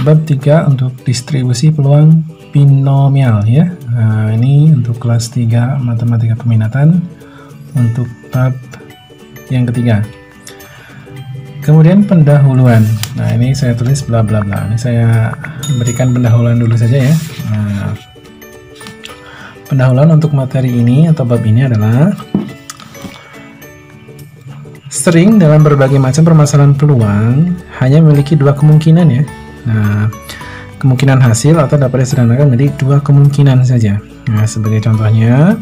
Bab 3 untuk distribusi peluang binomial ya. Nah, ini untuk kelas 3 matematika peminatan untuk bab yang ketiga. Kemudian pendahuluan. Nah, ini saya tulis bla bla bla. Ini saya berikan pendahuluan dulu saja ya. Nah, pendahuluan untuk materi ini atau bab ini adalah sering dalam berbagai macam permasalahan peluang hanya memiliki dua kemungkinan ya. Nah, kemungkinan hasil atau dapat disederhanakan menjadi dua kemungkinan saja. Nah, sebagai contohnya,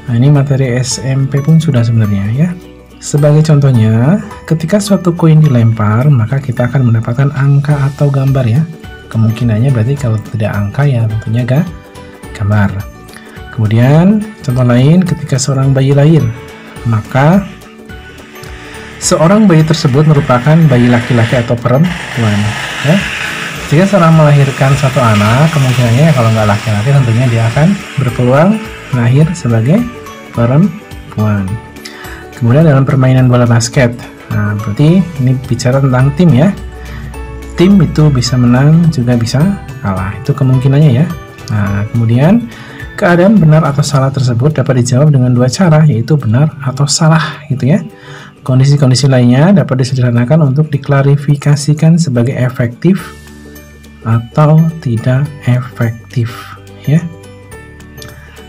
nah ini materi SMP pun sudah sebenarnya ya. Sebagai contohnya, ketika suatu koin dilempar, maka kita akan mendapatkan angka atau gambar ya. Kemungkinannya berarti kalau tidak angka ya tentunya gambar. Kemudian, contoh lain, ketika seorang bayi lahir, maka seorang bayi tersebut merupakan bayi laki-laki atau perempuan ya. Jika seorang melahirkan satu anak, kemungkinannya kalau nggak laki-laki tentunya dia akan berpeluang lahir sebagai perempuan. Kemudian dalam permainan bola basket, nah berarti ini bicara tentang tim ya. Tim itu bisa menang juga bisa kalah, itu kemungkinannya ya. Nah, kemudian keadaan benar atau salah tersebut dapat dijawab dengan dua cara, yaitu benar atau salah gitu ya. Kondisi-kondisi lainnya dapat disederhanakan untuk diklarifikasikan sebagai efektif atau tidak efektif ya,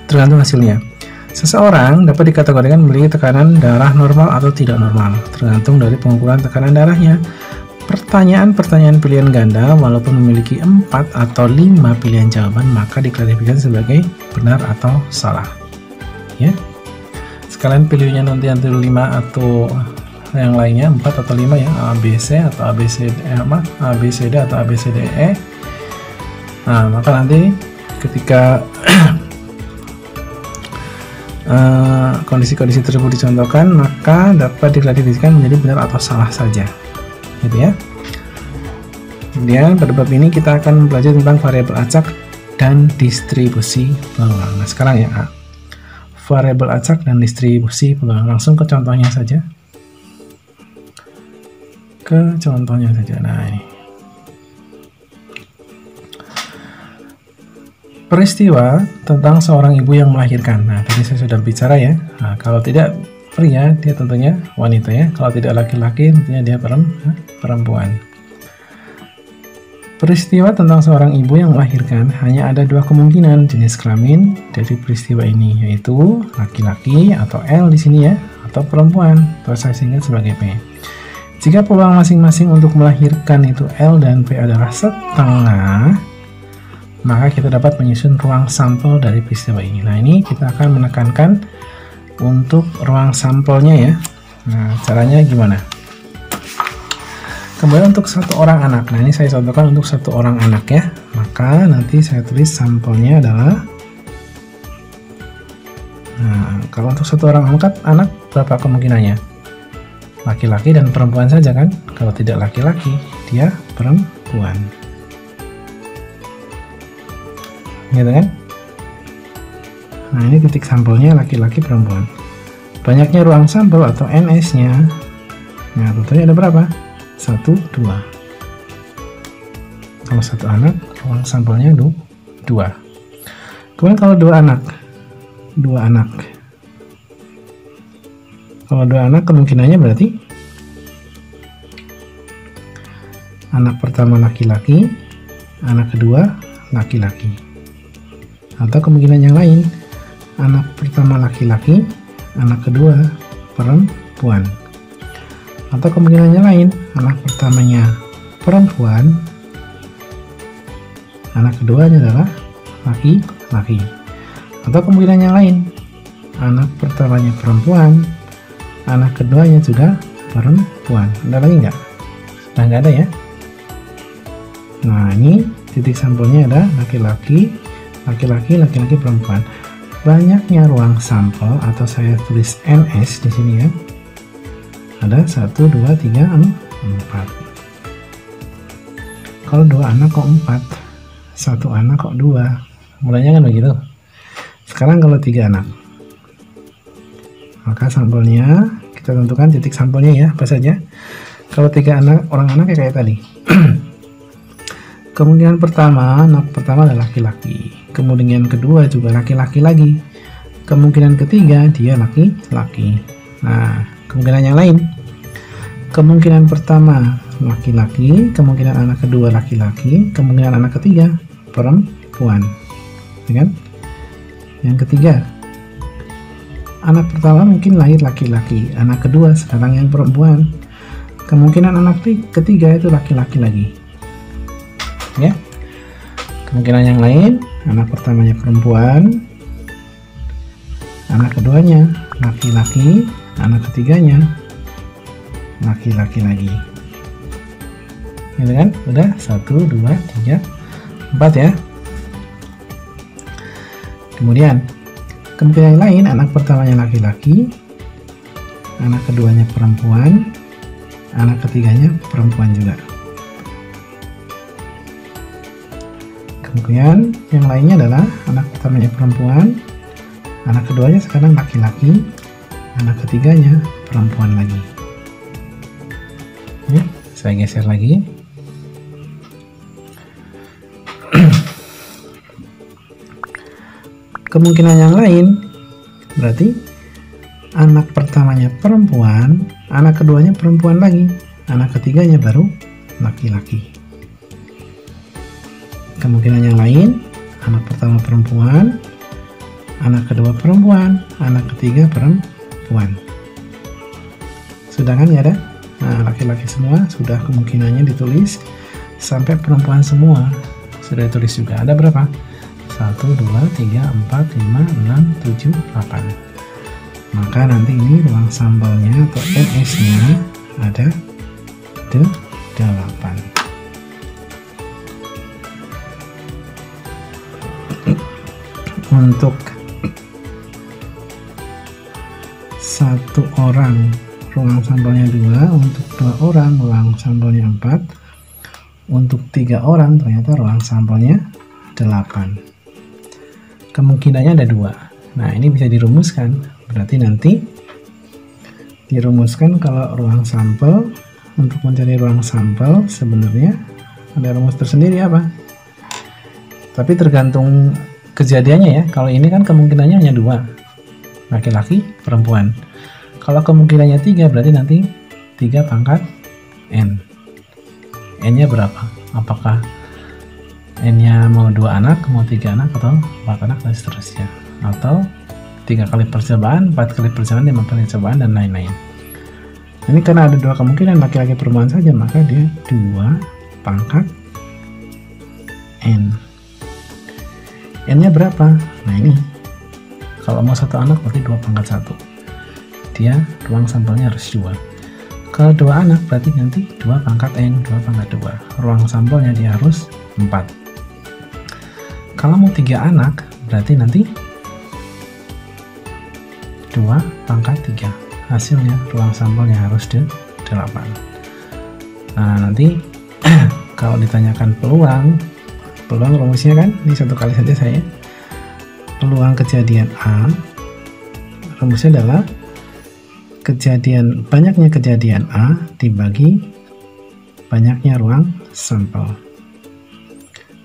tergantung hasilnya. Seseorang dapat dikategorikan memiliki tekanan darah normal atau tidak normal, tergantung dari pengukuran tekanan darahnya. Pertanyaan-pertanyaan pilihan ganda walaupun memiliki 4 atau 5 pilihan jawaban, maka diklarifikasi sebagai benar atau salah ya. Sekalian pilihnya nanti antara 5 atau yang lainnya, 4 atau 5 ya, ABC atau ABCD atau ABCDE. Nah, maka nanti ketika kondisi-kondisi tersebut dicontohkan, maka dapat diklarifikasikan menjadi benar atau salah saja gitu ya. Kemudian pada bab ini kita akan belajar tentang variabel acak dan distribusi peluang. Nah, sekarang ya, variabel acak dan distribusi peluang, langsung ke contohnya saja. Nah, ini peristiwa tentang seorang ibu yang melahirkan. Nah, tadi saya sudah bicara ya. Nah, kalau tidak pria, dia tentunya wanita ya. Kalau tidak laki-laki, tentunya dia perempuan. Peristiwa tentang seorang ibu yang melahirkan hanya ada dua kemungkinan jenis kelamin dari peristiwa ini, yaitu laki-laki atau L di sini ya, atau perempuan, atau saya singkat sebagai P. Jika peluang masing-masing untuk melahirkan itu L dan P adalah setengah, maka kita dapat menyusun ruang sampel dari peristiwa ini. Nah, ini kita akan menekankan untuk ruang sampelnya ya. Nah, caranya gimana? Kemudian untuk satu orang anak. Nah, ini saya contohkan untuk satu orang anak ya. Maka nanti saya tulis sampelnya adalah, nah, kalau untuk satu orang anak berapa kemungkinannya? Laki-laki dan perempuan saja kan? Kalau tidak laki-laki, dia perempuan. Gitu kan? Nah, ini titik sampelnya laki-laki perempuan. Banyaknya ruang sampel atau NS-nya. Nah, tentunya ada berapa? 1, 2. Kalau satu anak, ruang sampelnya 2. Kemudian kalau dua anak. Kalau dua anak kemungkinannya berarti anak pertama laki-laki, anak kedua laki-laki. Atau kemungkinan yang lain, anak pertama laki-laki, anak kedua perempuan. Atau kemungkinan yang lain, anak pertamanya perempuan, anak keduanya adalah laki-laki. Atau kemungkinan yang lain, anak pertamanya perempuan, anak keduanya juga perempuan. Ada lagi nggak? Sudah nggak ada ya. Nah, ini titik sampelnya ada laki-laki, perempuan. Banyaknya ruang sampel atau saya tulis NS di sini ya. Ada 1, 2, 3, 4. Kalau dua anak kok 4? Satu anak kok 2? Mulainya kan begitu. Sekarang kalau 3 anak, maka sampelnya kita tentukan titik sampelnya ya, apa saja. Kalau 3 anak, orang anak ya kayak tadi. Kemungkinan pertama, anak pertama adalah laki-laki. Kemungkinan kedua juga laki-laki lagi. Kemungkinan ketiga dia laki-laki. Nah, kemungkinan yang lain. Kemungkinan pertama laki-laki, kemungkinan anak kedua laki-laki, kemungkinan anak ketiga perempuan. Ya kan? Yang ketiga, anak pertama mungkin lahir laki-laki, anak kedua sekarang yang perempuan. Kemungkinan anak ketiga itu laki-laki lagi. Ya. Kemungkinan yang lain, anak pertamanya perempuan, anak keduanya laki-laki, anak ketiganya laki-laki lagi. Gitu kan? Udah 1, 2, 3, 4 ya. Kemudian kemungkinan yang lain, anak pertamanya laki-laki, anak keduanya perempuan, anak ketiganya perempuan juga. Kemungkinan yang lainnya adalah anak pertamanya perempuan, anak keduanya sekarang laki-laki, anak ketiganya perempuan lagi. Ya, saya geser lagi. Kemungkinan yang lain berarti anak pertamanya perempuan, anak keduanya perempuan lagi, anak ketiganya baru laki-laki. Kemungkinan yang lain, anak pertama perempuan, anak kedua perempuan, anak ketiga perempuan. Sudah kan ya ada? Nah, laki-laki semua sudah kemungkinannya ditulis, sampai perempuan semua sudah ditulis juga. Ada berapa? 1, 2, 3, 4, 5, 6, 7, 8. Maka nanti ini ruang sampelnya atau NS-nya ada 8. Untuk satu orang ruang sampelnya 2, untuk 2 orang ruang sampelnya 4, untuk 3 orang ternyata ruang sampelnya 8. Kemungkinannya ada 2. Nah, ini bisa dirumuskan. Berarti nanti dirumuskan kalau ruang sampel, untuk mencari ruang sampel sebenarnya ada rumus tersendiri apa? Tapi tergantung kejadiannya ya. Kalau ini kan kemungkinannya hanya 2, laki-laki perempuan. Kalau kemungkinannya 3 berarti nanti 3 pangkat N. N-nya berapa? Apakah N-nya mau 2 anak, mau 3 anak, atau 4 anak, dan seterusnya. Atau 3 kali percobaan, 4 kali percobaan, 5 kali percobaan, dan lain-lain. Ini karena ada 2 kemungkinan laki-laki perempuan saja, maka dia 2 pangkat N. N-nya berapa? Nah ini, kalau mau 1 anak berarti 2 pangkat 1. Dia ruang sampelnya harus 2. Kalau 2 anak berarti nanti 2 pangkat N, 2 pangkat 2. Ruang sampelnya dia harus 4. Kalau mau 3 anak berarti nanti 2 pangkat 3. Hasilnya ruang sampelnya harus 8. Nah nanti kalau ditanyakan peluang rumusnya kan, ini 1 kali saja saya. Peluang kejadian A, rumusnya adalah banyaknya kejadian A dibagi banyaknya ruang sampel.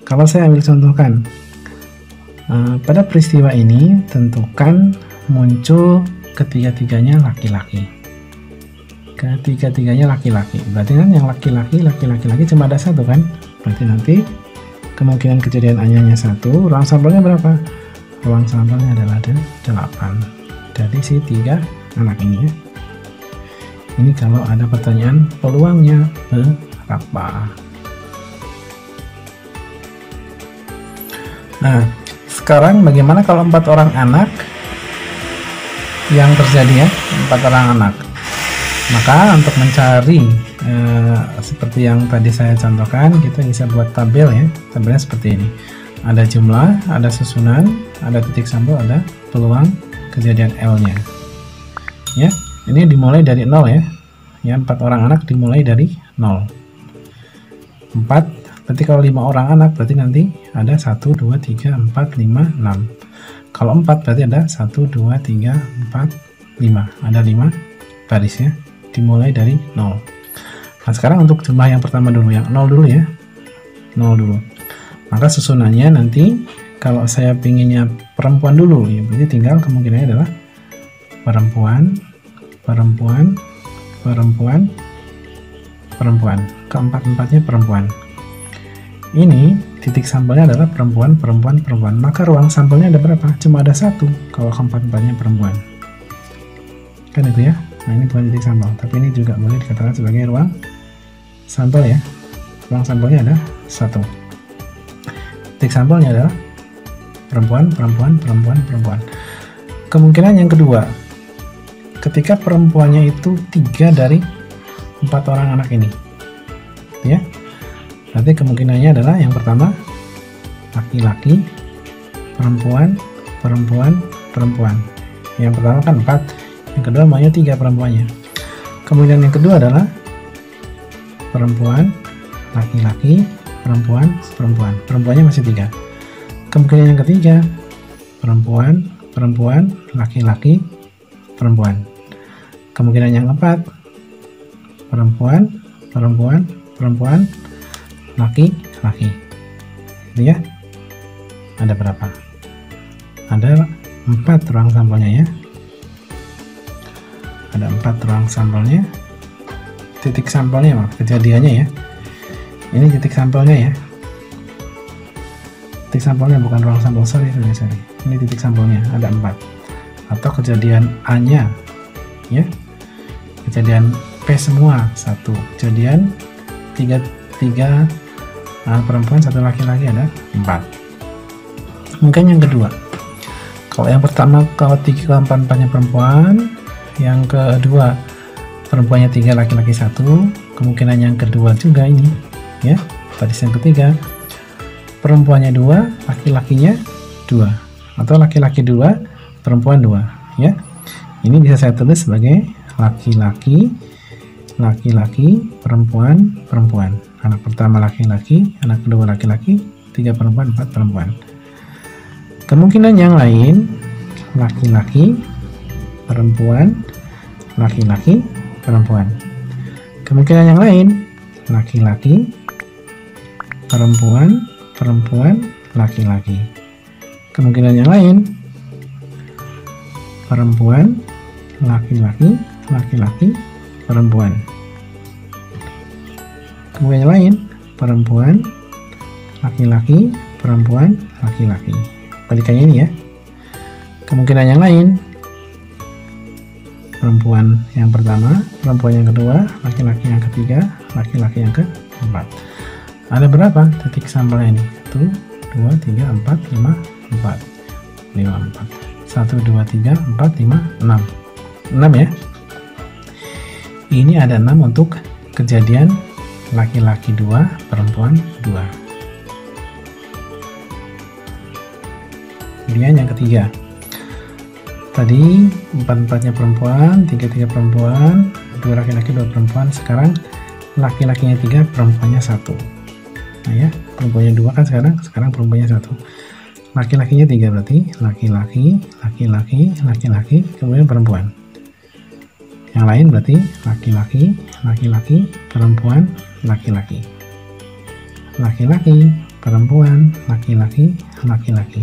Kalau saya ambil contohkan, pada peristiwa ini tentukan muncul ketiga-tiganya laki-laki. Ketiga-tiganya laki-laki. Berarti kan yang laki-laki cuma ada 1 kan? Berarti nanti kemungkinan kejadian A-nya hanya 1. Ruang sampelnya berapa? Ruang sampelnya adalah 8. Dari si 3 anak ini ya. Ini kalau ada pertanyaan peluangnya berapa. Nah, sekarang bagaimana kalau 4 orang anak yang terjadi ya? 4 orang anak. Maka untuk mencari seperti yang tadi saya contohkan, kita bisa buat tabel ya. Tabelnya seperti ini. Ada jumlah, ada susunan, ada titik sampel, ada peluang kejadian L-nya. Ya, ini dimulai dari 0 ya. Ya, 4 orang anak dimulai dari 0. 4, berarti kalau 5 orang anak berarti nanti ada 1, 2, 3, 4, 5, 6. Kalau 4 berarti ada 1, 2, 3, 4, 5. Ada 5 baris ya. Dimulai dari 0. Nah sekarang untuk jumlah yang pertama dulu, yang 0 dulu ya. 0 dulu. Maka susunannya nanti kalau saya pinginnya perempuan dulu, ya berarti tinggal kemungkinannya adalah perempuan, perempuan, perempuan, perempuan. Keempat-empatnya perempuan. Ini titik sampelnya adalah perempuan, perempuan, perempuan. Maka ruang sampelnya ada berapa? Cuma ada 1 kalau keempat-empatnya perempuan. Kan itu ya. Nah, ini bukan titik sampel, tapi ini juga boleh dikatakan sebagai ruang sampel ya. Ruang sampelnya ada 1. Titik sampelnya adalah perempuan, perempuan, perempuan, perempuan. Kemungkinan yang kedua, ketika perempuannya itu 3 dari 4 orang anak ini, ya. Berarti kemungkinannya adalah yang pertama laki-laki, perempuan, perempuan, perempuan. Yang pertama kan 4, yang kedua maunya 3 perempuannya. Kemudian yang kedua adalah perempuan, laki-laki, perempuan, perempuan. Perempuannya masih 3. Kemungkinan yang ketiga perempuan, perempuan, laki-laki, perempuan. Kemungkinan yang keempat perempuan, perempuan, perempuan, laki-laki. Itu ya. Ada berapa? Ada 4 ruang sampelnya ya. Ada 4 ruang sampelnya. Titik sampelnya, kejadiannya ya. Ini titik sampelnya ya. Titik sampelnya bukan ruang sampel, sorry. Ini titik sampelnya ada 4. Atau kejadian A-nya ya. Kejadian P semua 1. Kejadian 3 perempuan 1 laki-laki ada 4. Mungkin yang kedua. Kalau yang pertama kalau 3 4-4-nya perempuan, yang kedua perempuannya 3 laki-laki 1, kemungkinan yang kedua juga ini ya. Tadi yang ketiga perempuannya 2, laki-lakinya 2, atau laki-laki 2, perempuan 2 ya. Ini bisa saya tulis sebagai laki-laki, laki-laki, perempuan, perempuan. Anak pertama laki-laki, anak kedua laki-laki, 3 perempuan, 4 perempuan. Kemungkinan yang lain laki-laki, perempuan, laki-laki, perempuan. Kemungkinan yang lain laki-laki, perempuan, perempuan, laki-laki. Kemungkinan yang lain perempuan, laki-laki, laki-laki, perempuan. Kemungkinan yang lain perempuan, laki-laki, perempuan, laki-laki. Balikannya ini ya. Kemungkinan yang lain perempuan yang pertama, perempuan yang kedua, laki-laki yang ketiga, laki-laki yang keempat. Ada berapa titik sampelnya ini? 1, 2, 3, 4, 5, 4. 5, 4. 1, 2, 3, 4, 5, 6. 6 ya. Ini ada 6 untuk kejadian laki-laki 2, perempuan 2. Kemudian yang ketiga. Tadi 4-4-nya perempuan, 3-3 perempuan, 2 laki-laki 2 perempuan. Sekarang laki-lakinya 3, perempuannya 1. Nah ya, perempuannya 2 kan sekarang perempuannya 1. Laki-lakinya 3 berarti laki-laki, laki-laki, laki-laki, kemudian perempuan. Yang lain berarti laki-laki, laki-laki, perempuan, laki-laki. Laki-laki, perempuan, laki-laki, laki-laki.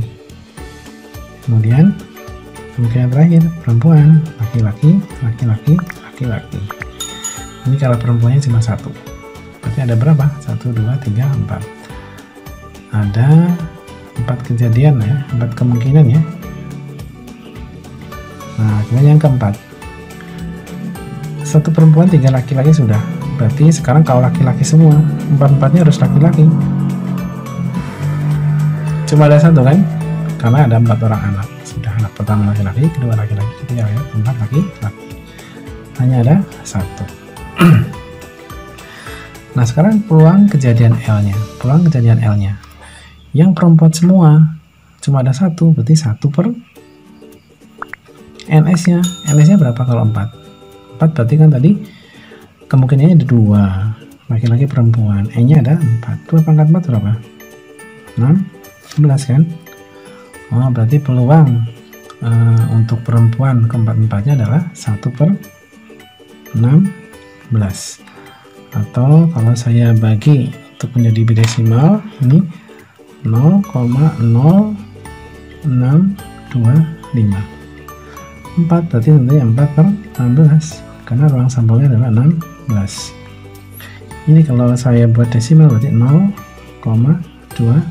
Kemudian kemungkinan terakhir perempuan, laki-laki, laki-laki, laki-laki. Ini kalau perempuannya cuma 1. Berarti ada berapa? 1, 2, 3, 4. Ada 4 kejadian ya, 4 kemungkinan ya. Nah, kemudian yang keempat. 1 perempuan, 3 laki-laki sudah. Berarti sekarang kalau laki-laki semua, 4-4-nya harus laki-laki. Cuma ada 1 kan? Karena ada 4 orang anak. Sudah, anak pertama laki-laki, kedua laki-laki, ketiga laki-laki, keempat laki-laki. Hanya ada 1. Nah, sekarang peluang kejadian L-nya. Peluang kejadian L-nya. Yang perempuan semua cuma ada 1, berarti 1 per NS-nya. NS-nya berapa kalau 4? 4 berarti kan tadi kemungkinannya ada 2. Laki-laki perempuan. E-nya ada 4. 2 pangkat 4 berapa? 6, 11 kan? Oh, berarti peluang untuk perempuan keempat-empatnya adalah 1 per 16. Atau kalau saya bagi untuk menjadi bidesimal ini 0,0625. 4 berarti tentunya 4 per 16 karena ruang sampelnya adalah 16. Ini kalau saya buat desimal berarti 0,25.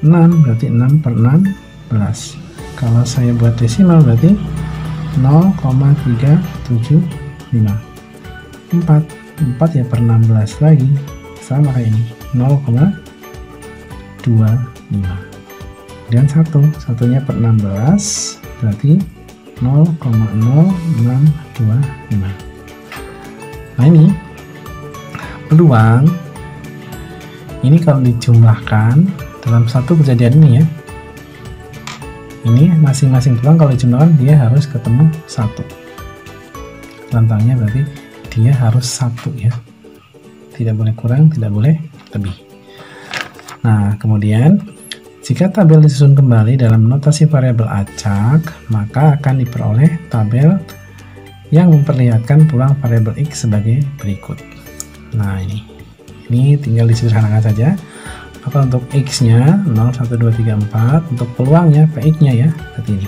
6 berarti 6 per 16. Kalau saya buat desimal berarti 0,375. 4 ya per 16 lagi sama kayak ini 0,25. dan satunya per 16 berarti 0,0625. Nah ini peluang ini kalau dijumlahkan dalam satu kejadian ini ya, ini masing-masing peluang kalau dijumlahkan dia harus ketemu 1. Lantangnya berarti dia harus 1 ya, tidak boleh kurang, tidak boleh lebih. Nah kemudian jika tabel disusun kembali dalam notasi variabel acak, maka akan diperoleh tabel yang memperlihatkan peluang variabel X sebagai berikut. Nah ini tinggal disederhanakan saja. Maka untuk X-nya 0, 1, 2, 3, 4, untuk peluangnya PX-nya ya, seperti ini.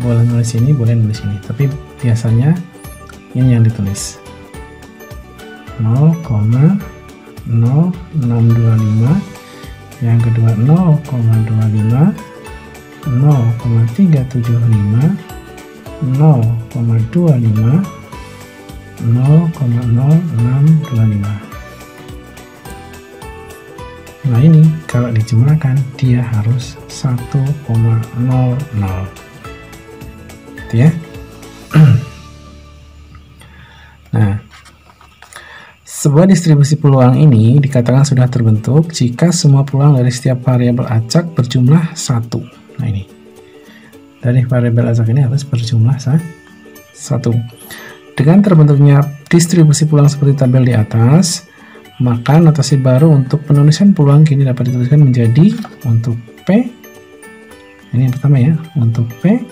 Boleh nulis ini, boleh nulis ini, tapi biasanya ini yang ditulis 0,0625, yang kedua 0,25, 0,375, 0,25, 0,0625. Nah ini kalau dijumlahkan dia harus 1,00 gitu ya. Nah sebuah distribusi peluang ini dikatakan sudah terbentuk jika semua peluang dari setiap variabel acak berjumlah 1. Nah ini dari variabel acak ini harus berjumlah 1. Dengan terbentuknya distribusi peluang seperti tabel di atas, maka notasi baru untuk penulisan peluang kini dapat dituliskan menjadi untuk P, ini yang pertama ya, untuk P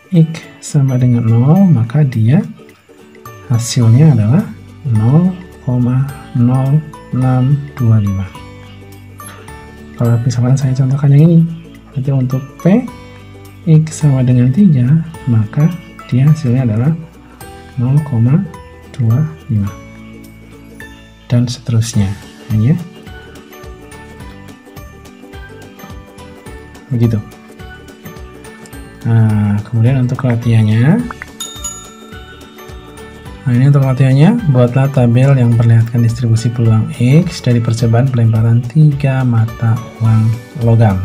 X sama dengan 0, maka dia hasilnya adalah 0,0625. Kalau misalkan saya contohkan yang ini, berarti untuk P X sama dengan 3, maka dia hasilnya adalah 0,25 dan seterusnya ya. Begitu. Nah kemudian untuk latihannya, ini untuk latihannya, buatlah tabel yang memperlihatkan distribusi peluang X dari percobaan pelemparan 3 mata uang logam.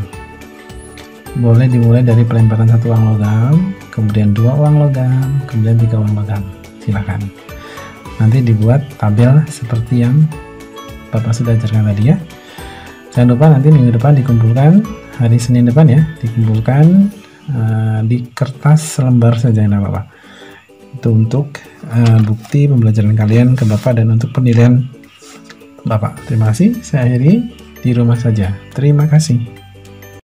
Boleh dimulai dari pelemparan 1 uang logam, kemudian 2 uang logam, kemudian 3 uang logam. Silakan. Nanti dibuat tabel seperti yang Bapak sudah ajarkan tadi ya. Jangan lupa nanti minggu depan dikumpulkan, hari Senin depan ya, dikumpulkan di kertas selembar saja ya Bapak. Itu untuk bukti pembelajaran kalian ke Bapak dan untuk penilaian Bapak. Terima kasih, saya akhiri di rumah saja. Terima kasih.